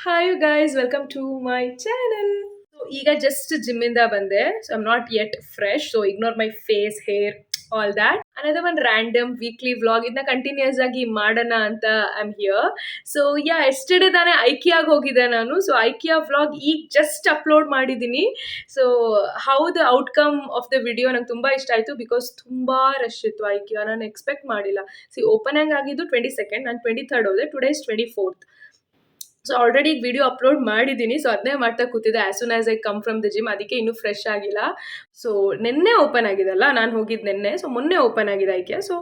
Hi you guys, welcome to my channel. So ಈಗ just gym ಇಂದ ಬಂದೆ. So I'm not yet fresh, so ignore my face, hair, all that. Another one random weekly vlog ಇದನ್ನ continuous ಆಗಿ ಮಾಡೋಣ ಅಂತ I'm here. So yeah, yesterday ತಾನೇ ಐಕಿಯಾಗ್ ಹೋಗಿದ್ದೆ ನಾನು. So ಐಕಿಯಾ vlog ಈಗ just ಅಪ್ಲೋಡ್ ಮಾಡಿದ್ದೀನಿ. So how the outcome of the video ನಂಗೆ ತುಂಬಾ ಇಷ್ಟ ಆಯ್ತು ಬಿಕಾಸ್ ತುಂಬಾ ರಶ್ ಇತ್ತು ಐಕಿಯಾ. ನಾನು ಎಕ್ಸ್ಪೆಕ್ಟ್ ಮಾಡಿಲ್ಲ. ಸಿ ಓಪನಿಂಗ್ ಆಗಿದ್ದು 22nd, ನಾನು 23rd ಹೋದೆ. Today is 24th. So already ಈಗ ವಿಡಿಯೋ ಅಪ್ಲೋಡ್ ಮಾಡಿದ್ದೀನಿ. ಸೊ ಅದನ್ನೇ ಮಾಡ್ತಾ ಕೂತಿದ್ದೆ as soon as I come from the gym. ಅದಕ್ಕೆ ಇನ್ನೂ ಫ್ರೆಶ್ ಆಗಿಲ್ಲ. ಸೊ ನಿನ್ನೆ ಓಪನ್ ಆಗಿದೆಲ್ಲ, ನಾನು ಹೋಗಿದ್ದು ನಿನ್ನೆ. ಸೊ ಮೊನ್ನೆ ಓಪನ್ ಆಗಿದೆ ಐಕೆ. ಸೊ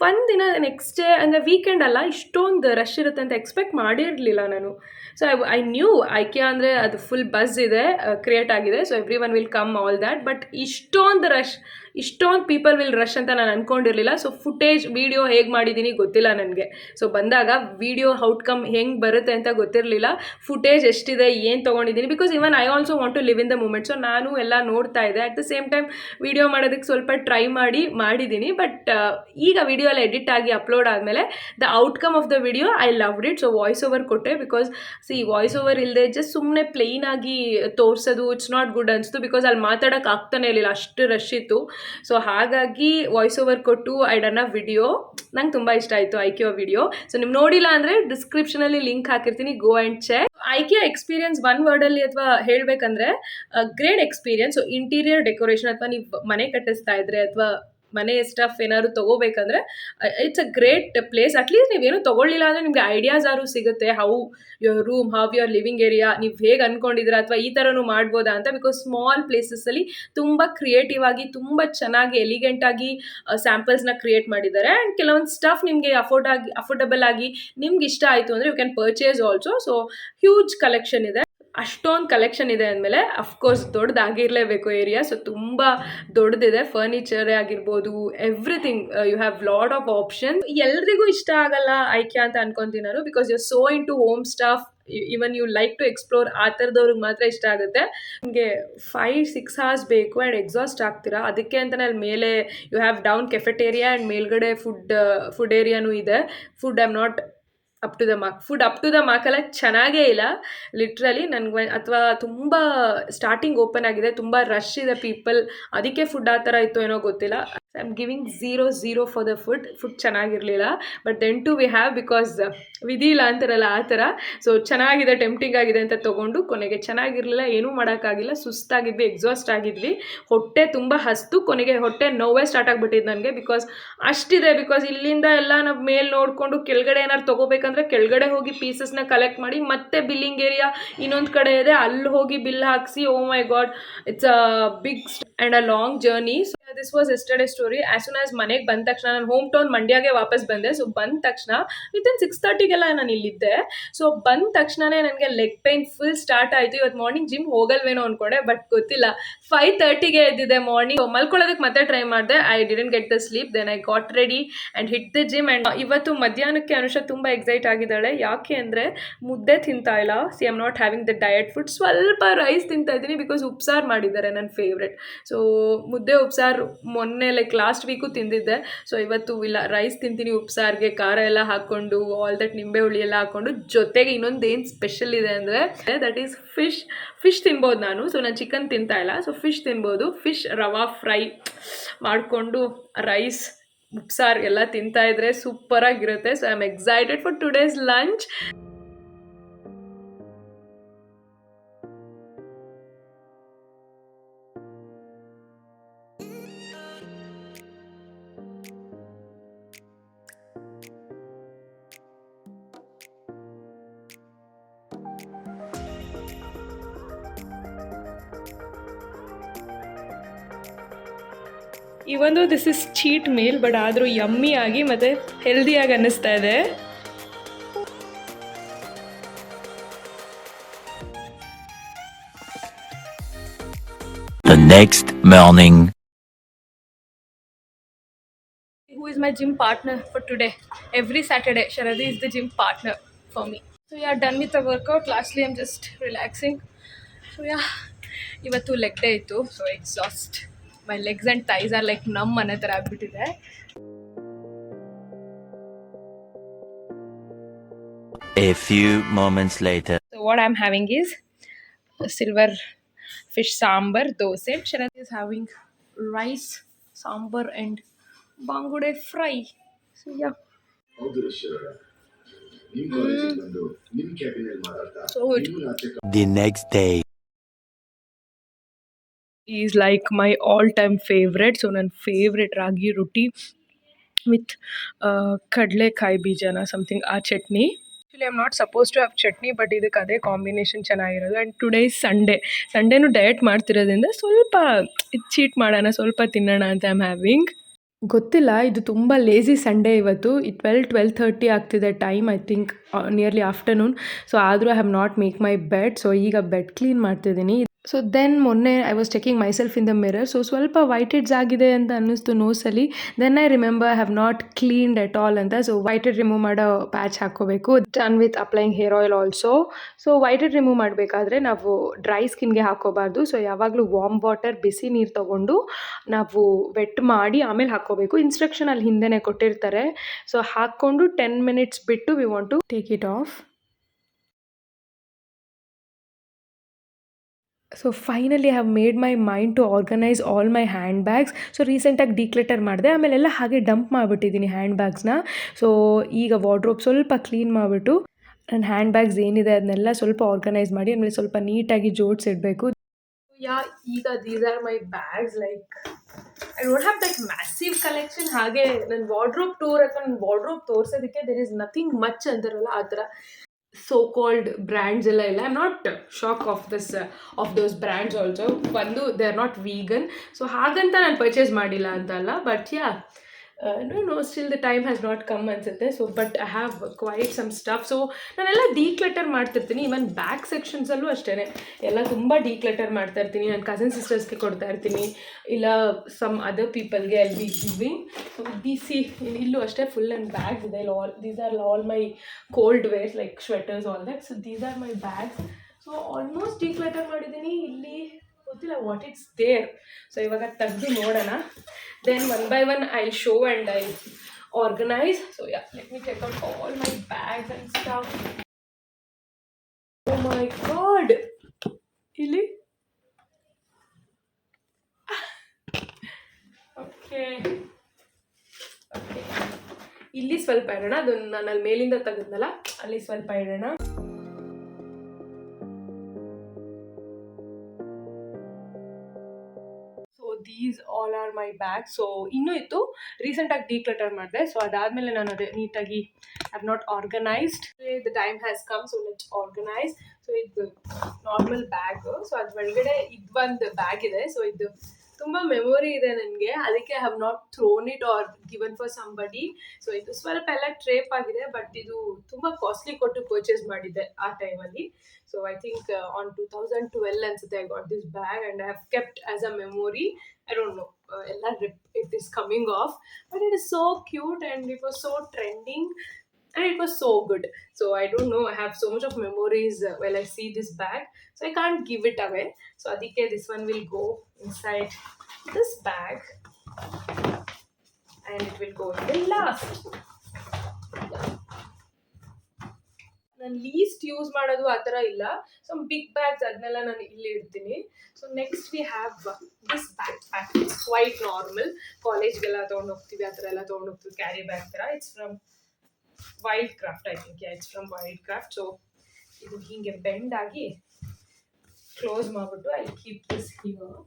ಒಂದಿನ ನೆಕ್ಸ್ಟ್ ಡೇ ಅಂದರೆ ವೀಕೆಂಡ್ ಅಲ್ಲ, ಇಷ್ಟೊಂದು ರಶ್ ಇರುತ್ತೆ ಅಂತ ಎಕ್ಸ್ಪೆಕ್ಟ್ ಮಾಡಿರಲಿಲ್ಲ ನಾನು. ಸೊ ಐ ನ್ಯೂ ಐಕೆ ಅಂದರೆ ಅದು ಫುಲ್ ಬಸ್ ಇದೆ, ಕ್ರಿಯೇಟ್ ಆಗಿದೆ. So every one will come all that. But ಇಷ್ಟೊಂದು ಪೀಪಲ್ ವಿಲ್ ರಶ್ ಅಂತ ನಾನು ಅಂದ್ಕೊಂಡಿರಲಿಲ್ಲ. ಸೊ ಫುಟೇಜ್ ವೀಡಿಯೋ ಹೇಗೆ ಮಾಡಿದ್ದೀನಿ ಗೊತ್ತಿಲ್ಲ ನನಗೆ. ಸೊ ಬಂದಾಗ ವೀಡಿಯೋ ಔಟ್ಕಮ್ ಹೆಂಗೆ ಬರುತ್ತೆ ಅಂತ ಗೊತ್ತಿರಲಿಲ್ಲ. ಫುಟೇಜ್ ಎಷ್ಟಿದೆ, ಏನು ತೊಗೊಂಡಿದ್ದೀನಿ, because even I also want to live in the moment. So ನಾನು ಎಲ್ಲ ನೋಡ್ತಾ ಇದ್ದೆ. At the same time video ಮಾಡೋದಕ್ಕೆ ಸ್ವಲ್ಪ ಟ್ರೈ ಮಾಡಿದ್ದೀನಿ. ಬಟ್ ಈಗ ವಿಡಿಯೋ ಎಲ್ಲ ಎಡಿಟ್ ಆಗಿ ಅಪ್ಲೋಡ್ ಆದಮೇಲೆ the outcome of the video I loved it. So voice over ಕೊಟ್ಟೆ ಬಿಕಾಸ್ ವಾಯ್ಸ್ ಓವರ್ ಇಲ್ಲದೆ ಜಸ್ಟ್ ಸುಮ್ಮನೆ ಪ್ಲೇನ್ ಆಗಿ ತೋರಿಸೋದು ಇಟ್ಸ್ ನಾಟ್ ಗುಡ್ ಅನಿಸ್ತು. ಬಿಕಾಸ್ ಅಲ್ಲಿ ಮಾತಾಡೋಕೆ ಆಗ್ತಾನೆ ಇರಲಿಲ್ಲ, ಅಷ್ಟು ರಶ್ ಇತ್ತು. ಸೊ ಹಾಗಾಗಿ ವಾಯ್ಸ್ ಓವರ್ ಕೊಟ್ಟು ಐ ಡನ್ ಅ ವಿಡಿಯೋ. ನಂಗೆ ತುಂಬ ಇಷ್ಟ ಆಯಿತು ಐಕಿಯೋ ವಿಡಿಯೋ. ಸೊ ನೀವು ನೋಡಿಲ್ಲ ಅಂದರೆ ಡಿಸ್ಕ್ರಿಪ್ಷನಲ್ಲಿ ಲಿಂಕ್ ಹಾಕಿರ್ತೀನಿ, go and check. IKEA experience one ವರ್ಡಲ್ಲಿ ಅಥವಾ ಹೇಳಬೇಕಂದ್ರೆ great experience. So interior decoration ಅಥವಾ ನೀವು ಮನೆ ಕಟ್ಟಿಸ್ತಾ ಇದ್ರೆ ಅಥವಾ ಮನೆ ಸ್ಟಫ್ ಏನಾದ್ರು ತೊಗೋಬೇಕಂದ್ರೆ it's a great place. At least ನೀವೇನು ತೊಗೊಳ್ಳಿಲ್ಲ ಅಂದರೆ ನಿಮಗೆ ಐಡಿಯಾಸ್ ಆದ್ರೂ ಸಿಗುತ್ತೆ. How your room, how your living area, ನೀವು ಹೇಗೆ ಅಂದ್ಕೊಂಡಿದ್ದೀರಾ ಅಥವಾ ಈ ಥರನೂ ಮಾಡ್ಬೋದಾ ಅಂತ. ಬಿಕಾಸ್ ಸ್ಮಾಲ್ ಪ್ಲೇಸಸ್ಸಲ್ಲಿ ತುಂಬ ಕ್ರಿಯೇಟಿವ್ ಆಗಿ, ತುಂಬ ಚೆನ್ನಾಗಿ ಎಲಿಗೆಂಟಾಗಿ ಸ್ಯಾಂಪಲ್ಸ್ನ ಕ್ರಿಯೇಟ್ ಮಾಡಿದ್ದಾರೆ. ಆ್ಯಂಡ್ ಕೆಲವೊಂದು ಸ್ಟಫ್ ನಿಮಗೆ ಅಫೋರ್ಡಬಲ್ ಆಗಿ ನಿಮ್ಗೆ ಇಷ್ಟ ಆಯಿತು ಅಂದರೆ you can purchase also. So huge collection ಇದೆ. ಅಷ್ಟೊಂದು ಕಲೆಕ್ಷನ್ ಇದೆ ಅಂದಮೇಲೆ ಅಫ್ಕೋರ್ಸ್ ದೊಡ್ಡದಾಗಿರಲೇಬೇಕು ಏರಿಯಾ. ಸೊ ತುಂಬ ದೊಡ್ಡದಿದೆ. ಫರ್ನಿಚರೇ ಆಗಿರ್ಬೋದು, everything. You have lot of option. ಎಲ್ರಿಗೂ ಇಷ್ಟ ಆಗಲ್ಲ ಐಕ್ಯಾ ಅಂತ ಅನ್ಕೊಂತೀನಿ ನಾನು. Because you so into home stuff, even you like to explore, ಆ ಥರದವ್ರಿಗೆ ಮಾತ್ರ ಇಷ್ಟ ಆಗುತ್ತೆ. ನಿಮಗೆ 5-6 hours ಬೇಕು ಆ್ಯಂಡ್ ಎಕ್ಸಾಸ್ಟ್ ಆಗ್ತೀರಾ. ಅದಕ್ಕೆ ಅಂತಲೇ ಅಲ್ಲಿ ಮೇಲೆ you have down cafeteria and ಮೇಲ್ಗಡೆ ಫುಡ್ ಏರಿಯಾನೂ ಇದೆ. Food I am not up to the mark. Food up to the mark ಎಲ್ಲ ಚೆನ್ನಾಗೇ ಇಲ್ಲ ಲಿಟ್ರಲಿ. ನನಗೆ ಅಥವಾ ತುಂಬ ಸ್ಟಾರ್ಟಿಂಗ್ ಓಪನ್ ಆಗಿದೆ, ತುಂಬ ರಶ್ ಇದೆ ಪೀಪಲ್, ಅದಕ್ಕೆ ಫುಡ್ ಆ ಥರ ಇತ್ತು ಏನೋ ಗೊತ್ತಿಲ್ಲ. I am giving 0 for the food ಚೆನ್ನಾಗಿರಲಿಲ್ಲ. But then to we have, because ವಿಧಿ ಇಲ್ಲ ಅಂತಾರಲ್ಲ ಆ ಥರ. ಸೊ ಚೆನ್ನಾಗಿದೆ, ಟೆಂಪ್ಟಿಂಗ್ ಆಗಿದೆ ಅಂತ ತೊಗೊಂಡು ಕೊನೆಗೆ ಚೆನ್ನಾಗಿರಲಿಲ್ಲ. ಏನೂ ಮಾಡೋಕ್ಕಾಗಿಲ್ಲ. ಸುಸ್ತಾಗಿದ್ವಿ, ಎಕ್ಸಾಸ್ಟ್ ಆಗಿದ್ವಿ, ಹೊಟ್ಟೆ ತುಂಬ ಹಸ್ತು. ಕೊನೆಗೆ ಹೊಟ್ಟೆ ನೋವೇ ಸ್ಟಾರ್ಟ್ ಆಗಿಬಿಟ್ಟಿದ್ದು ನನಗೆ. ಬಿಕಾಸ್ ಅಷ್ಟಿದೆ. ಬಿಕಾಸ್ ಇಲ್ಲಿಂದ ಎಲ್ಲ ನಾವು ಮೇಲೆ ನೋಡಿಕೊಂಡು ಕೆಳಗಡೆ ಏನಾದ್ರು ತೊಗೋಬೇಕಂದ್ರೆ ಕೆಳಗಡೆ ಹೋಗಿ ಪೀಸಸ್ನ ಕಲೆಕ್ಟ್ ಮಾಡಿ ಮತ್ತೆ ಬಿಲ್ಲಿಂಗ್ ಏರಿಯಾ ಇನ್ನೊಂದು ಕಡೆ ಇದೆ, ಅಲ್ಲಿ ಹೋಗಿ ಬಿಲ್ ಹಾಕಿಸಿ. Oh my god, it's a big and a long journey. So this was yesterday story. As soon as ಮನೆಗೆ ಬಂದ ತಕ್ಷಣ, ನಾನು ಹೋಮ್ ಟೌನ್ ಮಂಡ್ಯಗೆ ವಾಪಸ್ ಬಂದೆ. ಸೊ ಬಂದ ತಕ್ಷಣ ವಿತಿನ್ 6:30ಗೆಲ್ಲ ನಾನು ಇಲ್ಲಿದ್ದೆ. ಸೊ ಬಂದ ತಕ್ಷಣನೇ ನನಗೆ ಲೆಗ್ ಪೈನ್ ಫುಲ್ ಸ್ಟಾರ್ಟ್ ಆಯಿತು. ಇವತ್ತು ಮಾರ್ನಿಂಗ್ ಜಿಮ್ ಹೋಗಲ್ವೇನೋ ಅಂದ್ಕೊಂಡೆ, ಬಟ್ ಗೊತ್ತಿಲ್ಲ. 5:30ಗೆ ಎದ್ದಿದ್ದೆ ಮಾರ್ನಿಂಗ್. ಮಲ್ಕೊಳ್ಳೋದಕ್ಕೆ ಮತ್ತೆ ಟ್ರೈ ಮಾಡಿದೆ. I didn't get the sleep. Then I got ready and hit the gym. And ಇವತ್ತು ಮಧ್ಯಾಹ್ನಕ್ಕೆ ಅನುಷಾ ತುಂಬ ಎಕ್ಸೈಟ್ ಆಗಿದ್ದಾಳೆ. ಯಾಕೆ ಅಂದರೆ ಮುದ್ದೆ ತಿಂತಾ ಇಲ್ಲ. C I'm not having the diet food. ಸ್ವಲ್ಪ ರೈಸ್ ತಿಂತಾ ಇದ್ದೀನಿ ಬಿಕಾಸ್ ಉಪ್ಸಾರು ಮಾಡಿದ್ದಾರೆ, ನನ್ನ ಫೇವ್ರೆಟ್. ಸೊ ಮುದ್ದೆ ಉಪ್ಸಾರು ಮೊನ್ನೆ ಲೈಕ್ ಲಾಸ್ಟ್ ವೀಕು ತಿಂದಿದ್ದೆ. ಸೊ ಇವತ್ತು ಇಲ್ಲ, ರೈಸ್ ತಿಂತೀನಿ ಉಪ್ಸಾರಿಗೆ, ಖಾರ ಎಲ್ಲ ಹಾಕ್ಕೊಂಡು, ಆಲ್ ದಟ್ ನಿಂಬೆ ಹುಳಿ ಎಲ್ಲ ಹಾಕ್ಕೊಂಡು. ಜೊತೆಗೆ ಇನ್ನೊಂದು ಏನು ಸ್ಪೆಷಲ್ ಇದೆ ಅಂದರೆ ದಟ್ ಈಸ್ ಫಿಶ್ ತಿನ್ಬೋದು ನಾನು. ಸೊ ನಾನು ಚಿಕನ್ ತಿಂತಾ ಇಲ್ಲ, ಸೊ ಫಿಶ್ ತಿನ್ಬೋದು. ಫಿಶ್ ರವಾ ಫ್ರೈ ಮಾಡಿಕೊಂಡು ರೈಸ್ ಉಪ್ಸಾರು ಎಲ್ಲ ತಿಂತಾ ಇದ್ರೆ ಸೂಪರಾಗಿರುತ್ತೆ. So I am excited for today's lunch. Even though this is cheat meal, but ಆದರೂ ಯಮ್ಮಿ ಆಗಿ ಮತ್ತು ಹೆಲ್ದಿಯಾಗಿ ಅನ್ನಿಸ್ತಾ ಇದೆ. The next morning. Who is my gym partner for today? Every Saturday, Sharadi is the gym partner for me. So yeah, done with the workout. Lastly, I'm just relaxing. So yeah, ಇವತ್ತು leg day ಇತ್ತು. So exhaust. My legs and thighs are like ನಮ್ ಅನ್ನೋ ಥರ ಆಗ್ಬಿಟ್ಟಿದೆ. A few moments later. So So what I'm having is silver fish sambar dosa. Sharat is having rice, sambar, and bangude fry. So yeah. So The next day. is like my all-time favorite. So ನನ್ನ favorite ragi roti with kadlekai bijana something ಆ chutney. Actually, I'm not supposed to have chutney, but ಇದಕ್ಕೆ ಅದೇ combination ಚೆನ್ನಾಗಿರೋದು. And today is Sunday. ಸಂಡೇನು diet ಮಾಡ್ತಿರೋದ್ರಿಂದ ಸ್ವಲ್ಪ ಇದು cheat ಮಾಡೋಣ, ಸ್ವಲ್ಪ ತಿನ್ನೋಣ ಅಂತ ಐ ಆಮ್ ಹ್ಯಾವಿಂಗ್. ಗೊತ್ತಿಲ್ಲ, ಇದು ತುಂಬ ಲೇಝಿ ಸಂಡೇ ಇವತ್ತು. 12:30 ಆಗ್ತಿದೆ time, I think nearly afternoon. So ಆದರೂ I have not make my bed. So ಈಗ ಬೆಡ್ ಕ್ಲೀನ್ ಮಾಡ್ತಿದ್ದೀನಿ. ಸೊ ದೆನ್ ಮೊನ್ನೆ I was checking myself in the mirror. So ಸ್ವಲ್ಪ ವೈಟ್ ಹೆಡ್ಸ್ ಆಗಿದೆ ಅಂತ ಅನ್ನಿಸ್ತು ನೋಸಲ್ಲಿ. Then I remember I have not cleaned at all ಅಂತ. ಸೊ ವೈಟ್ ಹೆಡ್ ರಿಮೂವ್ ಮಾಡೋ ಪ್ಯಾಚ್ ಹಾಕ್ಕೋಬೇಕು. Done with applying hair oil also. So white head remove ಮಾಡಬೇಕಾದ್ರೆ ನಾವು ಡ್ರೈ ಸ್ಕಿನ್ಗೆ ಹಾಕ್ಕೋಬಾರ್ದು. ಸೊ ಯಾವಾಗಲೂ ವಾರ್ಮ್ ವಾಟರ್, ಬಿಸಿ ನೀರು ತೊಗೊಂಡು ನಾವು ವೆಟ್ ಮಾಡಿ ಆಮೇಲೆ ಹಾಕ್ಕೋಬೇಕು. ಇನ್ಸ್ಟ್ರಕ್ಷನ್ ಅಲ್ಲಿ ಹಿಂದೆನೇ ಕೊಟ್ಟಿರ್ತಾರೆ. ಸೊ ಹಾಕ್ಕೊಂಡು 10 ಮಿನಿಟ್ಸ್ ಬಿಟ್ಟು we want to take it off. So finally I have made my mind to organise all my handbags. So ರೀಸೆಂಟಾಗಿ ಡಿಕ್ಲಟರ್ ಮಾಡಿದೆ, ಆಮೇಲೆಲ್ಲ ಹಾಗೆ ಡಂಪ್ ಮಾಡಿಬಿಟ್ಟಿದ್ದೀನಿ ಹ್ಯಾಂಡ್ ಬ್ಯಾಗ್ಸ್ನ. ಸೊ ಈಗ ವಾರ್ಡ್ರೋಬ್ ಸ್ವಲ್ಪ ಕ್ಲೀನ್ ಮಾಡಿಬಿಟ್ಟು ನನ್ನ ಹ್ಯಾಂಡ್ ಬ್ಯಾಗ್ಸ್ ಏನಿದೆ ಅದನ್ನೆಲ್ಲ ಸ್ವಲ್ಪ ಆರ್ಗನೈಸ್ ಮಾಡಿ ಆಮೇಲೆ ಸ್ವಲ್ಪ ನೀಟಾಗಿ ಜೋಡಿಸಿಡಬೇಕು. ಯಾ ಈಗ these are my bags. Like I don't have that massive collection. ಹಾಗೆ ನನ್ನ ವಾರ್ಡ್ರೋಬ್ ಟೂರ್ ಅಥವಾ ನನ್ನ ವಾರ್ಡ್ರೋಬ್ ತೋರಿಸೋದಕ್ಕೆ ದೇರ್ ಇಸ್ ನಥಿಂಗ್ ಮಚ್ ಅಂತಾರಲ್ಲ ಆ ಥರ ಸೋ ಕಾಲ್ಡ್ ಬ್ರ್ಯಾಂಡ್ಸ್ ಎಲ್ಲ ಇಲ್ಲ. I am not shock of this of those brands also. ಒಂದು they are not vegan. So ಹಾಗಂತ ನಾನು ಪರ್ಚೇಸ್ ಮಾಡಿಲ್ಲ ಅಂತಲ್ಲ, but yeah no still the time has not come ಅನ್ಸುತ್ತೆ. So but I have quite some stuff. So ನಾನೆಲ್ಲ declutter ಮಾಡ್ತಿರ್ತೀನಿ. Even back ಸೆಕ್ಷನ್ಸಲ್ಲೂ ಅಷ್ಟೇ ಎಲ್ಲ ತುಂಬ ಡೀಕ್ಲಟರ್ ಮಾಡ್ತಾ ಇರ್ತೀನಿ. ನನ್ನ ಕಸಿನ್ ಸಿಸ್ಟರ್ಸ್ಗೆ ಕೊಡ್ತಾ ಇರ್ತೀನಿ, ಇಲ್ಲ ಸಮ್ ಅದರ್ ಪೀಪಲ್ಗೆ ಅಲ್ಲಿ ಬಿ ಗಿವಿಂಗ್. ಸೊ ಸಿ ಇಲ್ಲೂ ಅಷ್ಟೇ ಫುಲ್ ನನ್ನ ಬ್ಯಾಗ್ಸ್ ಇದೆ. These are all my cold wears like sweaters all that. So these are my bags. So almost declutter ಮಾಡಿದ್ದೀನಿ. ಇಲ್ಲಿ ಗೊತ್ತಿಲ್ಲ ವಾಟ್ ಇಟ್ಸ್ ದೇರ್. ಸೊ ಇವಾಗ ತೆಗೆದು ನೋಡೋಣ. Then one by one I'll show and I'll organize. So yeah, let me check out all my bags and stuff. Oh my god! Really? Okay. ಇಲ್ಲಿ ಸ್ವಲ್ಪ ಇಡೋಣ. ಅದನ್ನು ನಾನು ಅಲ್ಲಿ ಮೇಲಿಂದ ತೆಗೆದ್ನಲ್ಲ ಅಲ್ಲಿ ಸ್ವಲ್ಪ ಇಡೋಣ. These all are my bag. So ಇನ್ನೂ ಇತ್ತು, ರೀಸೆಂಟಾಗಿ ಡೀಕ್ಲಟರ್ ಮಾಡಿದೆ. ಸೊ ಅದಾದಮೇಲೆ ನಾನು ಅದೇ ನೀಟಾಗಿ I have not organised. The time has come, so let's organise. So ಇದು ನಾರ್ಮಲ್ ಬ್ಯಾಗ್. ಸೊ ಅದ್ರ ಒಳಗಡೆ ಇದೊಂದು ಬ್ಯಾಗ್ ಇದೆ. ಸೊ ಇದು ತುಂಬ ಮೆಮೊರಿ ಇದೆ ನನಗೆ, ಅದಕ್ಕೆ I have not throne it are given for somebody. So ಇದು ಸ್ವಲ್ಪ ಎಲ್ಲ ಟ್ರೇಪ್ ಆಗಿದೆ, ಬಟ್ ಇದು ತುಂಬ ಕಾಸ್ಟ್ಲಿ ಕೊಟ್ಟು ಪರ್ಚೇಸ್ ಮಾಡಿದ್ದೆ ಆ ಟೈಮಲ್ಲಿ. ಸೊ ಐ ಥಿಂಕ್ ಆನ್ 2012 ಅನ್ಸುತ್ತೆ I got this bag and I have kept as a memory. I don't know, ಎಲ್ಲ it is coming off, but it is so cute and it was so trending and it was so good. So I don't know, I have so much of memories while I see this bag, so I can't give it away. So adike this one will go inside this bag and it will go in the last. ನಾನು list use ಮಾಡೋದು ಆ ಥರ ಇಲ್ಲ. So big bags ಅದನ್ನೆಲ್ಲ ನಾನು ಇಲ್ಲಿ ಇಡ್ತೀನಿ. So next we have this bag pack. It's quite normal, ಕಾಲೇಜ್ಗೆಲ್ಲ ತೊಗೊಂಡು ಹೋಗ್ತೀವಿ ಆ ಥರ ಎಲ್ಲ ತೊಗೊಂಡು ಹೋಗ್ತೀವಿ, ಕ್ಯಾರಿ ಬ್ಯಾಗ್ ಥರ. It's from Wildcraft, I think. It's from Wildcraft. So ಇದು ಹೀಗೆ ಬೆಂಡ್ ಆಗಿ ಕ್ಲೋಸ್ ಮಾಡಿಬಿಟ್ಟು I keep this here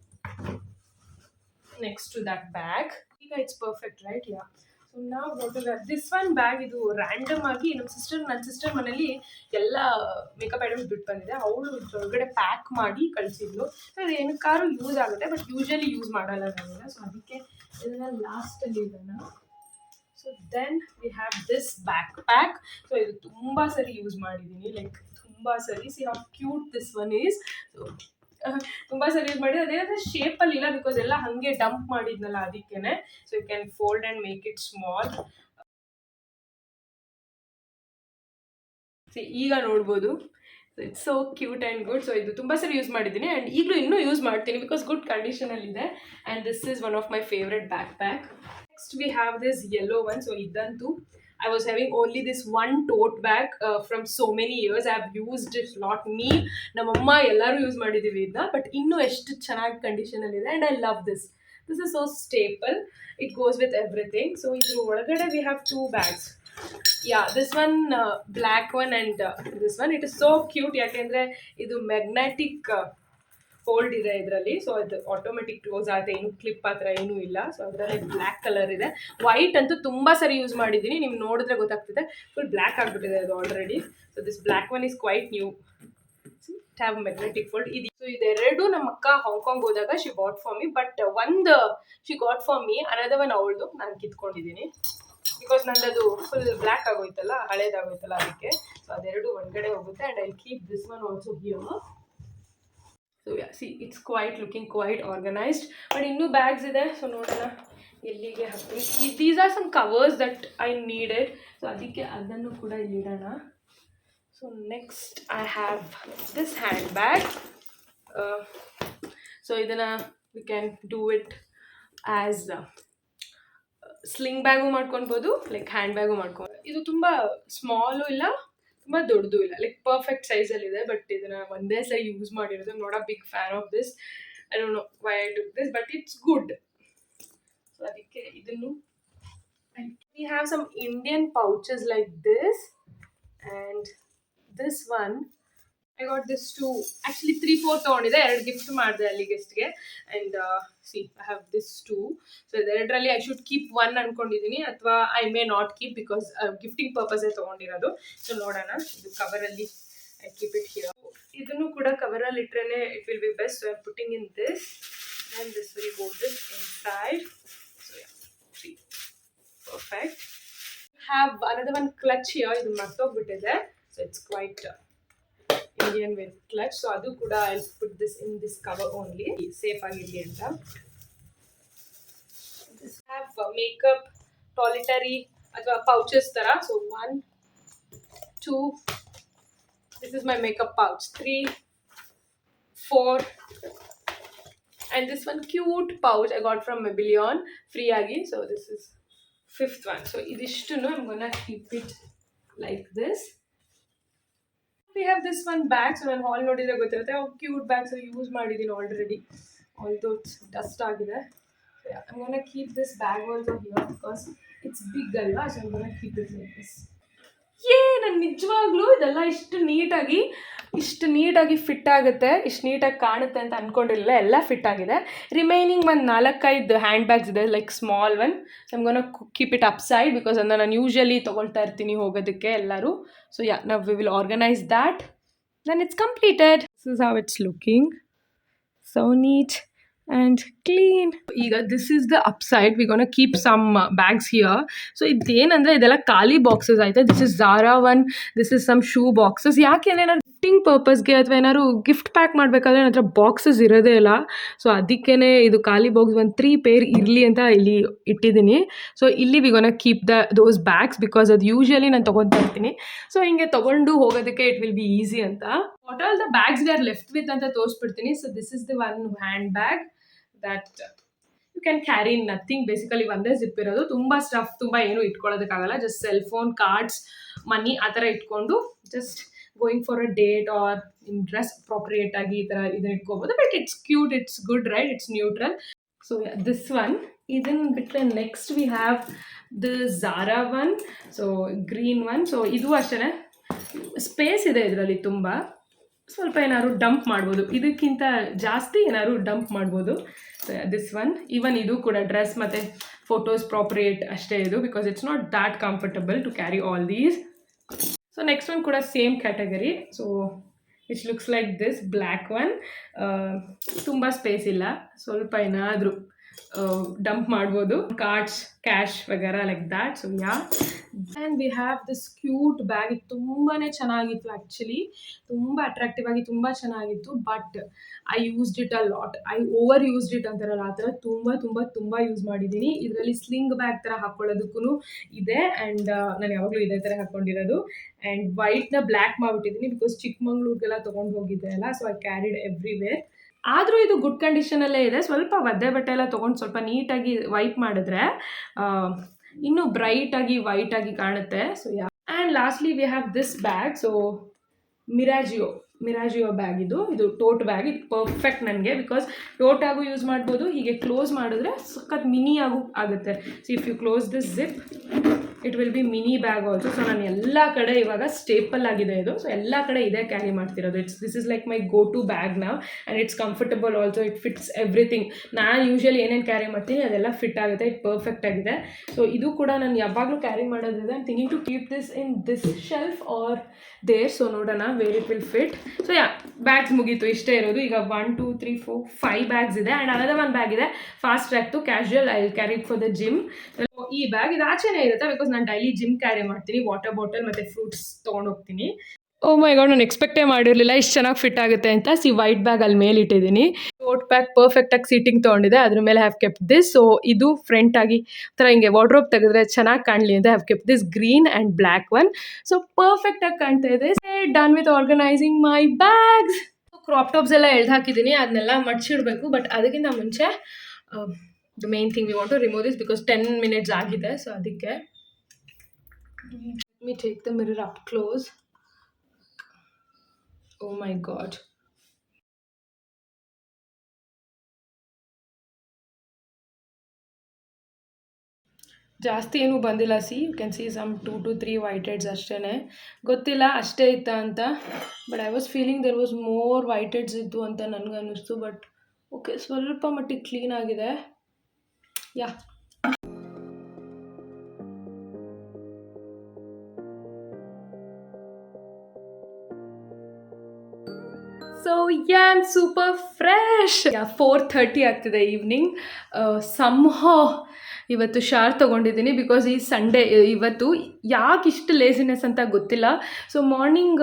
next to that bag. ಈಗ it's perfect right? Yeah. So ನಾವು ದಿಸ್ ಒನ್ ಬ್ಯಾಗ್ ಇದು random ಆಗಿ ನನ್ನ ಸಿಸ್ಟರ್ ಮನೇಲಿ ಎಲ್ಲ ಮೇಕಪ್ ಐಟಮ್ಸ್ ಬಿಟ್ಟು ಬಂದಿದೆ. ಅವಳು ಹೊರಗಡೆ ಪ್ಯಾಕ್ ಮಾಡಿ ಕಳಿಸಿದ್ಲು. ಸೊ ಅದು ಏನಕ್ಕಾದ್ರೂ ಯೂಸ್ ಆಗುತ್ತೆ, ಬಟ್ ಯೂಶಲಿ ಯೂಸ್ ಮಾಡಲ್ಲ ನಾವೆಲ್ಲ. ಸೊ ಅದಕ್ಕೆ ಇದನ್ನ ಲಾಸ್ಟಲ್ಲಿ ಇಡೋಣ. So then we have this backpack. So ಇದು ತುಂಬ ಸರಿ ಯೂಸ್ ಮಾಡಿದ್ದೀನಿ, ಲೈಕ್ ತುಂಬ ಸರಿ. See how cute this one is. ತುಂಬ ಸರಿ ಯೂಸ್ ಮಾಡಿದ್ರೆ ಅದೇನಾದ್ರೆ ಶೇಪಲ್ಲಿ ಇಲ್ಲ, ಬಿಕಾಸ್ ಎಲ್ಲ ಹಾಗೆ ಡಂಪ್ ಮಾಡಿದ್ನಲ್ಲ ಅದಕ್ಕೇನೆ. So you can fold and make it small. ಈಗ ನೋಡ್ಬೋದು, it's so cute and good. So ಇದು ತುಂಬ ಸರಿ ಯೂಸ್ ಮಾಡಿದ್ದೀನಿ ಆ್ಯಂಡ್ ಈಗಲೂ ಇನ್ನೂ ಯೂಸ್ ಮಾಡ್ತೀನಿ ಬಿಕಾಸ್ ಗುಡ್ ಕಂಡೀಷನಲ್ಲಿದೆ. And this is one of my favourite back pack. Next we have this yellow one. So ಇದಂತೂ I was having only this one tote bag from so many years. I have used it lot. Me, ನಮ್ಮಮ್ಮ ಎಲ್ಲರೂ use ಮಾಡಿದ್ದೀವಿ ಇದನ್ನ. But ಇನ್ನೂ ಎಷ್ಟು ಚೆನ್ನಾಗಿ ಕಂಡೀಷನಲ್ಲಿದೆ and I love this. This is so staple. It goes with everything. So ಇದ್ರ ಒಳಗಡೆ we have two bags. Yeah, this one black one and this one. It is so cute ಯಾಕೆಂದರೆ ಇದು ಮ್ಯಾಗ್ನೆಟಿಕ್ ಹೋಲ್ಡ್ ಇದೆ ಇದರಲ್ಲಿ. So ಅದು automatic close ಆಗುತ್ತೆ, ಏನು clip ಹತ್ರ ಏನೂ ಇಲ್ಲ. ಸೊ ಅದರಲ್ಲಿ ಬ್ಲ್ಯಾಕ್ ಕಲರ್ ಇದೆ. ವೈಟ್ ಅಂತೂ ತುಂಬ ಸರಿ ಯೂಸ್ ಮಾಡಿದ್ದೀನಿ, ನಿಮ್ಗೆ ನೋಡಿದ್ರೆ ಗೊತ್ತಾಗ್ತಿದೆ. ಫುಲ್ ಬ್ಲ್ಯಾಕ್ ಆಗಿಬಿಟ್ಟಿದೆ ಅದು already. So this black one is quite new. Have magnetic fold ಇದು. ಸೊ ಇದೆರಡು ನಮ್ಮ ಅಕ್ಕ ಹಾಂಗ್ಕಾಂಗ್ ಹೋದಾಗ she got for me. But ಒಂದು she got for me, another one ಅವಳದು ನಾನು ಕಿತ್ಕೊಂಡಿದ್ದೀನಿ. ಬಿಕಾಸ್ ನಂದದು ಫುಲ್ ಬ್ಲ್ಯಾಕ್ ಆಗೋಯ್ತಲ್ಲ, ಹಳೇದಾಗೋಯ್ತಲ್ಲ, ಅದಕ್ಕೆ. ಸೊ ಅದೆರಡು ಒಂದ್ಗಡೆ ಹೋಗುತ್ತೆ. And I keep this one also here. So yeah, see it's quite looking quite organised. But ಇನ್ನೂ ಬ್ಯಾಗ್ಸ್ ಇದೆ. ಸೊ ನೋಡೋಣ ಎಲ್ಲಿಗೆ ಹಾಕ್ತೀನಿ. These are some covers that I needed. So ಅದಕ್ಕೆ ಅದನ್ನು ಕೂಡ ಇಡೋಣ. So next I have this hand bag. So ಇದನ್ನು we can do it as sling bag ಮಾಡ್ಕೊಳ್ಬೋದು, ಲೈಕ್ ಹ್ಯಾಂಡ್ ಬ್ಯಾಗು ಮಾಡ್ಕೊಂಡು. ಇದು ತುಂಬ ಸ್ಮಾಲು ಇಲ್ಲ, ತುಂಬ ದೊಡ್ಡದು ಇಲ್ಲ, ಲೈಕ್ ಪರ್ಫೆಕ್ಟ್ ಸೈಜಲ್ಲಿದೆ. ಬಟ್ ಇದನ್ನು ಒಂದೇ ಸರಿ ಯೂಸ್ ಮಾಡಿರೋದು. I am not a big fan of this. I don't know why I took this, but it's good. So ಅದಕ್ಕೆ ಇದನ್ನು. We have some Indian pouches like this. And this one I got this two, actually 3-4 ತೊಗೊಂಡಿದೆ. 2 gift ಮಾಡಿದೆ ಅಲ್ಲಿ ಗೆಸ್ಟ್ಗೆ. And see I have this too. So ಇದೆರಡರಲ್ಲಿ I should keep one ಅನ್ಕೊಂಡಿದ್ದೀನಿ, ಅಥವಾ I may not keep, because gifting ಪರ್ಪಸೇ ತೊಗೊಂಡಿರೋದು. So ನೋಡೋಣ. ಇದು ಕವರಲ್ಲಿ ಐ ಕೀಪ್ ಇಟ್ ಹಿಯರ್. ಇದನ್ನು ಕೂಡ ಕವರಲ್ಲಿ ಇಟ್ರೇ it will be best. So I am putting in this and this will go this inside. So yeah, see perfect. Have another one clutch here. ಇದು ಮರ್ತೋಗ್ಬಿಟ್ಟಿದೆ. So it's quite Indian with clutch. So adu kuda I'll put this in this cover only, safe agirli anta. This have makeup toiletry athwa pouches tara. So 1 2, this is my makeup pouch. 3 4, and this one cute pouch I got from Mabillion free agi. So this is 5th one. So idishtunu I'm gonna keep it like this. We have this one bag. So ನಾನು ಹಾಲ್ ನೋಡಿದ್ರೆ ಗೊತ್ತಿರುತ್ತೆ. Cute bags use ಮಾಡಿದ್ದೀನಿ already, although it's dust ಆಗಿದೆ. I'm gonna keep this bag also here because it's big ಅಲ್ವಾ. So I'm gonna keep it like this. ನಾನು ನಿಜವಾಗ್ಲೂ ಇದೆಲ್ಲ ಇಷ್ಟು ನೀಟಾಗಿ ಫಿಟ್ ಆಗುತ್ತೆ, ಇಷ್ಟು ನೀಟಾಗಿ ಕಾಣುತ್ತೆ ಅಂತ ಅಂದ್ಕೊಂಡಿರಲಿಲ್ಲ. ಎಲ್ಲ ಫಿಟ್ ಆಗಿದೆ. ರಿಮೈನಿಂಗ್ ಒಂದು 4-5 ಹ್ಯಾಂಡ್ ಬ್ಯಾಗ್ಸ್ ಇದೆ, like small one. I am gonna keep it up side because ಅದನ್ನು ನಾನು ಯೂಶಲಿ ತೊಗೊಳ್ತಾ ಇರ್ತೀನಿ ಹೋಗೋದಕ್ಕೆ ಎಲ್ಲರೂ. ಸೊ ಯಾ, ನಾವು we will organize that. Then it's completed. This is how it's looking. So neat and clean. ಈಗ this is the up side. We gonna keep some bags here. So ಇದೇನಂದರೆ ಇದೆಲ್ಲ ಖಾಲಿ boxes ಆಯಿತಾ. This is Zara one, this is some shoe boxes. ಯಾಕೆ ಏನಾದ್ರು gifting ಪರ್ಪಸ್ಗೆ ಅಥವಾ ಏನಾದ್ರು gift pack ಮಾಡಬೇಕಾದ್ರೆ ನನ್ನ ಹತ್ರ ಬಾಕ್ಸಸ್ ಇರೋದೇ ಇಲ್ಲ. ಸೊ ಅದಕ್ಕೇ ಇದು ಖಾಲಿ ಬಾಕ್ಸ್ ಒಂದು 3 ಪೇರ್ ಇರಲಿ ಅಂತ ಇಲ್ಲಿ ಇಟ್ಟಿದ್ದೀನಿ. ಸೊ ಇಲ್ಲಿ we gonna keep those bags because ಅದು ಯೂಶಲಿ ನಾನು ತೊಗೊತಾ ಇರ್ತೀನಿ. ಸೊ ಹಿಂಗೆ ತೊಗೊಂಡು ಹೋಗೋದಕ್ಕೆ ಇಟ್ ವಿಲ್ ಬಿ ಈಸಿ ಅಂತ. What all the bags we are left with ಅಂತ ತೋರಿಸ್ಬಿಡ್ತೀನಿ. So this is the one hand bag that you can carry nothing. Basically ಒಂದೇ ಜಿಪ್ ಇರೋದು. ತುಂಬ ಸ್ಟಫ್, ತುಂಬ ಏನು ಇಟ್ಕೊಳ್ಳೋದಕ್ಕಾಗಲ್ಲ. Just cell phone, cards, money ಆ ಥರ ಇಟ್ಕೊಂಡು just going for a date or in dress appropriate ಆಗಿ ಈ ಥರ ಇದನ್ನ ಇಟ್ಕೋಬೋದು. But it's cute, it's good, right? It's neutral. So this one. ಇದನ್ನು ಬಿಟ್ಟರೆ next we have the Zara one. So green one. So ಇದು ಅಷ್ಟೇ ಸ್ಪೇಸ್ ಇದೆ ಇದರಲ್ಲಿ ತುಂಬ. ಸ್ವಲ್ಪ ಏನಾದ್ರು ಡಂಪ್ ಮಾಡ್ಬೋದು, ಇದಕ್ಕಿಂತ ಜಾಸ್ತಿ ಏನಾದ್ರು ಡಂಪ್ ಮಾಡ್ಬೋದು. This one. ಈವನ್ ಇದು ಕೂಡ ಡ್ರೆಸ್ ಮತ್ತು ಫೋಟೋಸ್ ಪ್ರಾಪ್ರಿಯೇಟ್ ಅಷ್ಟೇ ಇದು, because it's not that comfortable to carry all these. So next one ಕೂಡ same category. So it looks like this black one. ತುಂಬ ಸ್ಪೇಸ್ ಇಲ್ಲ, ಸ್ವಲ್ಪ ಏನಾದರೂ ಡಂಪ್ ಮಾಡ್ಬೋದು, ಕಾರ್ಡ್ಸ್, ಕ್ಯಾಶ್ ವಗೇರಾ like that. So yeah, and we have this cute bag. ಇದು ತುಂಬಾ ಚೆನ್ನಾಗಿತ್ತು ಆ್ಯಕ್ಚುಲಿ, ತುಂಬ ಅಟ್ರಾಕ್ಟಿವ್ ಆಗಿ ತುಂಬ ಚೆನ್ನಾಗಿತ್ತು. But I used it a lot. I overused it ಅಂತಾರಲ್ಲ ಆ ಥರ ತುಂಬ ಯೂಸ್ ಮಾಡಿದ್ದೀನಿ. ಇದರಲ್ಲಿ ಸ್ಲಿಂಗ್ ಬ್ಯಾಗ್ ಥರ ಹಾಕ್ಕೊಳ್ಳೋದಕ್ಕೂ ಇದೆ. ಆ್ಯಂಡ್ ನಾನು ಯಾವಾಗಲೂ ಇದೇ ಥರ ಹಾಕ್ಕೊಂಡಿರೋದು. ಆ್ಯಂಡ್ ವೈಟ್ನ ಬ್ಲ್ಯಾಕ್ ಮಾಡಿಬಿಟ್ಟಿದ್ದೀನಿ ಬಿಕಾಸ್ ಚಿಕ್ಕಮಂಗ್ಳೂರಿಗೆಲ್ಲ ತೊಗೊಂಡು ಹೋಗಿದ್ದೆ ಅಲ್ಲ. So I carried everywhere. ಆದರೂ ಇದು ಗುಡ್ ಕಂಡೀಷನಲ್ಲೇ ಇದೆ. ಸ್ವಲ್ಪ ಒದ್ದೆ ಬಟ್ಟೆ ಎಲ್ಲ ತೊಗೊಂಡು ಸ್ವಲ್ಪ ನೀಟಾಗಿ ವೈಪ್ ಮಾಡಿದ್ರೆ ಇನ್ನೂ ಬ್ರೈಟಾಗಿ ವೈಟಾಗಿ ಕಾಣುತ್ತೆ. So yeah, and lastly we have this bag. So Miraggio Miraggio bag, ಇದು ಟೋಟ್ ಬ್ಯಾಗ್. ಇದು ಪರ್ಫೆಕ್ಟ್ ನನಗೆ, ಬಿಕಾಸ್ ಟೋಟಾಗೂ ಯೂಸ್ ಮಾಡ್ಬೋದು, ಹೀಗೆ ಕ್ಲೋಸ್ ಮಾಡಿದ್ರೆ ಸಖತ್ ಮಿನಿ ಆಗುತ್ತೆ. So if you close this zip it will be mini bag also. So ನಾನು ಎಲ್ಲ ಕಡೆ ಇವಾಗ ಸ್ಟೇಪಲ್ ಆಗಿದೆ ಇದು. ಸೊ ಎಲ್ಲ ಕಡೆ ಇದೇ ಕ್ಯಾರಿ ಮಾಡ್ತಿರೋದು. This is like my go to bag now, and it's comfortable also. It fits everything. ನಾನು ಯೂಶಲಿ ಏನೇನು ಕ್ಯಾರಿ ಮಾಡ್ತೀನಿ ಅದೆಲ್ಲ ಫಿಟ್ ಆಗುತ್ತೆ. ಇಟ್ ಪರ್ಫೆಕ್ಟ್ ಆಗಿದೆ. ಸೊ ಇದು ಕೂಡ ನಾನು ಯಾವಾಗಲೂ ಕ್ಯಾರಿ ಮಾಡೋದ್ರಿಂದ I'm thinking to keep this in this shelf or there. So ನೋಡೋಣ where it will fit. So yeah, bags ಮುಗೀತು, ಇಷ್ಟೇ ಇರೋದು. ಈಗ 1 2 3 4 5 ಬ್ಯಾಗ್ಸ್ ಇದೆ. ಆ್ಯಂಡ್ ಅನದರ್ ಒನ್ ಬ್ಯಾಗ್ ಇದೆ Fastrack to casual. I carry for the gym. ಈ bag ಇದು ಆಚೆನೇ ಇರುತ್ತೆ, ಬಿಕಾಸ್ ನಾನು ಡೈಲಿ ಜಿಮ್ ಕ್ಯಾರಿ ಮಾಡ್ತೀನಿ. ವಾಟರ್ ಬಾಟಲ್ ಮತ್ತು ಫ್ರೂಟ್ಸ್ ತೊಗೊಂಡು ಹೋಗ್ತೀನಿ. ಓ ಮೈ ಗಾಡ್, ನಾನು ಎಕ್ಸ್ಪೆಕ್ಟೇ ಮಾಡಿರಲಿಲ್ಲ ಇಷ್ಟು ಚೆನ್ನಾಗಿ ಫಿಟ್ ಆಗುತ್ತೆ ಅಂತ. ವೈಟ್ ಬ್ಯಾಗ್ ಅಲ್ಲಿ ಮೇಲೆ ಇಟ್ಟಿದ್ದೀನಿ. ಟೋಟ್ ಬ್ಯಾಗ್ ಪರ್ಫೆಕ್ಟಾಗಿ ಸೀಟಿಂಗ್ ತೊಗೊಂಡಿದೆ, ಅದ್ರ ಮೇಲೆ ಹ್ಯಾವ್ ಕೆಪ್ಟ್ ದಿಸ್. ಸೊ ಇದು ಫ್ರಂಟ್ ಆಗಿ ಥರ ಹಿಂಗೆ ವಾರ್ಡ್ರೋಬ್ ತೆಗೆದ್ರೆ ಚೆನ್ನಾಗಿ ಕಾಣಲಿ ಅಂತ have kept this green and black one. So ಪರ್ಫೆಕ್ಟಾಗಿ ಕಾಣ್ತಾ ಇದೆ. Done with organising my bags. Crop tops ಎಲ್ಲ ಎಳ್ದು ಹಾಕಿದ್ದೀನಿ, ಅದನ್ನೆಲ್ಲ ಮಡ್ಚಿಡಬೇಕು. ಬಟ್ ಅದಕ್ಕಿಂತ ಮುಂಚೆ the main thing we want to remove this, because 10 minutes ಆಗಿದೆ. ಸೊ ಅದಕ್ಕೆ let me take the mirror up close. Oh my god, ಜಾಸ್ತಿ ಏನೂ ಬಂದಿಲ್ಲ. You can see some 2 to 3 whiteheads ಅಷ್ಟೇ. ಗೊತ್ತಿಲ್ಲ ಅಷ್ಟೇ ಇತ್ತಾ ಅಂತ, but I was feeling there was more whiteheads ಇತ್ತು ಅಂತ ನನಗೆ ಅನ್ನಿಸ್ತು. ಬಟ್ ಓಕೆ, ಸ್ವಲ್ಪ ಮಟ್ಟಿಗೆ ಕ್ಲೀನ್ ಆಗಿದೆ. Yeah, so yeah, I am super fresh. Yeah, 4:30 ಆಗ್ತಿದೆ ಈವ್ನಿಂಗ್. ಸಮ್ಹೌ ಇವತ್ತು ಶಾರ್ ತೊಗೊಂಡಿದ್ದೀನಿ, ಬಿಕಾಸ್ ಈ ಸಂಡೇ ಇವತ್ತು ಯಾಕೆ ಇಷ್ಟು ಲೇಸಿನೆಸ್ ಅಂತ ಗೊತ್ತಿಲ್ಲ. ಸೊ ಮಾರ್ನಿಂಗ್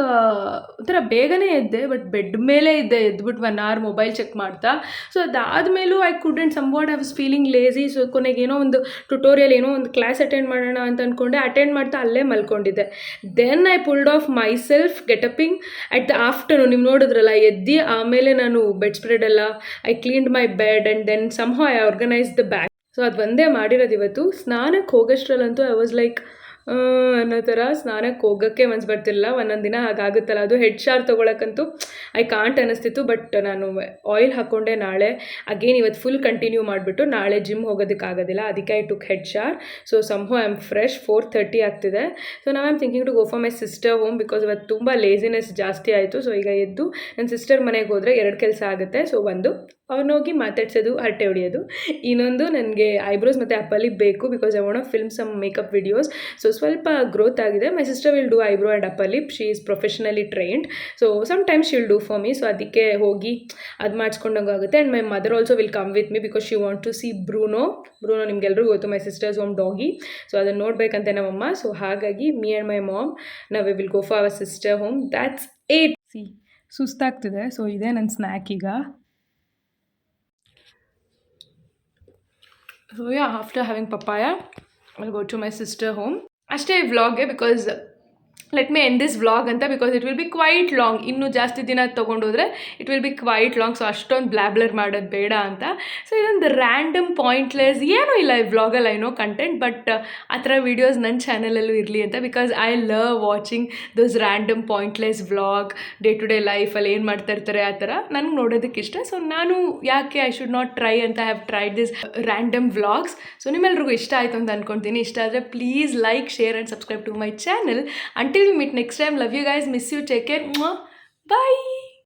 ಒಂಥರ ಬೇಗನೆ ಎದ್ದೆ, ಬಟ್ ಬೆಡ್ ಮೇಲೆ ಇದ್ದೆ. ಎದ್ಬಿಟ್ಟು 1 hour ಮೊಬೈಲ್ ಚೆಕ್ ಮಾಡ್ತಾ. ಸೊ ಅದಾದಮೇಲೂ I couldn't I was feeling lazy. So ಕೊನೆಗೆ ಏನೋ ಒಂದು ಟ್ಯುಟೋರಿಯಲ್, ಏನೋ ಒಂದು ಕ್ಲಾಸ್ ಅಟೆಂಡ್ ಮಾಡೋಣ ಅಂತ ಅಂದ್ಕೊಂಡೆ. ಅಟೆಂಡ್ ಮಾಡ್ತಾ ಅಲ್ಲೇ ಮಲ್ಕೊಂಡಿದ್ದೆ. Then I pulled off myself getting up at the afternoon. ನೀವು ನೋಡಿದ್ರಲ್ಲ, ಎದ್ದು ಆಮೇಲೆ ನಾನು ಬೆಡ್ ಸ್ಪ್ರೆಡ್ ಎಲ್ಲ I cleaned my bed and then somehow I organize the bag. So ಅದು ಒಂದೇ ಮಾಡಿರೋದು ಇವತ್ತು. ಸ್ನಾನಕ್ಕೆ ಹೋಗೋಷ್ಟ್ರಲ್ಲಂತೂ ಐ ವಾಸ್ ಲೈಕ್ ಅನ್ನೋ ಥರ. ಸ್ನಾನಕ್ಕೆ ಹೋಗೋಕ್ಕೆ ಮನ್ಸು ಬರ್ತಿರಲಿಲ್ಲ. ಒಂದೊಂದು ದಿನ ಹಾಗಾಗುತ್ತಲ್ಲ, ಅದು ಹೆಡ್ ಶಾರ್ ತೊಗೊಳಕ್ಕಂತೂ ಐ ಕಾಂಟ್ ಅನ್ನಿಸ್ತಿತ್ತು. ಬಟ್ ನಾನು ಆಯಿಲ್ ಹಾಕ್ಕೊಂಡೆ ನಾಳೆ. ಅಗೇನ್ ಇವತ್ತು ಫುಲ್ ಕಂಟಿನ್ಯೂ ಮಾಡಿಬಿಟ್ಟು ನಾಳೆ ಜಿಮ್ ಹೋಗೋದಕ್ಕಾಗೋದಿಲ್ಲ, ಅದಕ್ಕೆ I took head shower. So somehow I am fresh. 4:30 ಆಗ್ತಿದೆ. ಸೊ ನಾವು I am thinking to go for my sister home, because ಇವತ್ತು ತುಂಬ ಲೇಸಿನೆಸ್ ಜಾಸ್ತಿ ಆಯಿತು. ಸೊ ಈಗ ಎದ್ದು ನನ್ನ ಸಿಸ್ಟರ್ ಮನೆಗೆ ಹೋದರೆ 2 ಕೆಲಸ ಆಗುತ್ತೆ. ಸೊ ಒಂದು, ಅವ್ರನ್ನೋಗಿ ಮಾತಾಡ್ಸೋದು, ಹರಟೆ ಹೊಡಿಯೋದು. ಇನ್ನೊಂದು, ನನಗೆ ಐಬ್ರೋಸ್ ಮತ್ತು ಅಪ್ಪಲ್ಲಿ ಬೇಕು, because I want film some makeup videos. So ಸ್ವಲ್ಪ ಗ್ರೋತ್ ಆಗಿದೆ. My sister will do eyebrow and upper lip. She is professionally trained. So sometimes she will do for me. So ಅದಕ್ಕೆ ಹೋಗಿ ಅದು ಮಾಡಿಸ್ಕೊಂಡಂಗೆ ಆಗುತ್ತೆ. And my mother also will come with me, because she want to see Bruno. ನಿಮ್ಗೆಲ್ರಿಗೂ ಗೊತ್ತು, my sister's home doggy. So ಅದನ್ನು ನೋಡಬೇಕಂತೆ ನಮ್ಮಮ್ಮ. ಸೊ ಹಾಗಾಗಿ ಮೀ ಆ್ಯಂಡ್ ಮೈ ಮಾಮ್ ನಾವು will go for our sister home. That's it. ಸುಸ್ತಾಗ್ತಿದೆ. So ಇದೇ ನನ್ನ ಸ್ನ್ಯಾಕ್ ಈಗ. So yeah, after having papaya, I'll go to my sister home. ಅಷ್ಟೇ ವ್ಲಾಗ್ಗೆ, because let me end this vlog ಅಂತ, because it will be quite long. ಇನ್ನೂ ಜಾಸ್ತಿ ದಿನ ತೊಗೊಂಡೋದ್ರೆ it will be quite long. So ಅಷ್ಟೊಂದು ಬ್ಲಾಬ್ಲರ್ ಮಾಡೋದು ಬೇಡ ಅಂತ. ಸೊ ಇದೊಂದು ರ್ಯಾಂಡಮ್ ಪಾಯಿಂಟ್ಲೆಸ್ ಏನೂ ಇಲ್ಲ ಈ ವ್ಲಾಗಲ್ಲಿ, ಐ ನೋ ಕಂಟೆಂಟ್, ಬಟ್ ಆ ಥರ ವೀಡಿಯೋಸ್ ನನ್ನ ಚಾನಲಲ್ಲೂ ಇರಲಿ ಅಂತ, because I love watching those random pointless vlog. Day to day ಲೈಫಲ್ಲಿ ಏನು ಮಾಡ್ತಾ ಇರ್ತಾರೆ ಆ ಥರ ನನಗೆ ನೋಡೋದಕ್ಕೆ ಇಷ್ಟ. ಸೊ ನಾನು ಯಾಕೆ ಐ ಶುಡ್ ನಾಟ್ ಟ್ರೈ ಅಂತ have tried this random vlogs. So ನಿಮ್ಮೆಲ್ರಿಗೂ ಇಷ್ಟ ಆಯಿತು ಅಂತ ಅಂದ್ಕೊತೀನಿ. ಇಷ್ಟ ಆದರೆ please like, share and subscribe to my channel. Until we meet next time, love you guys, miss you, take care, bye.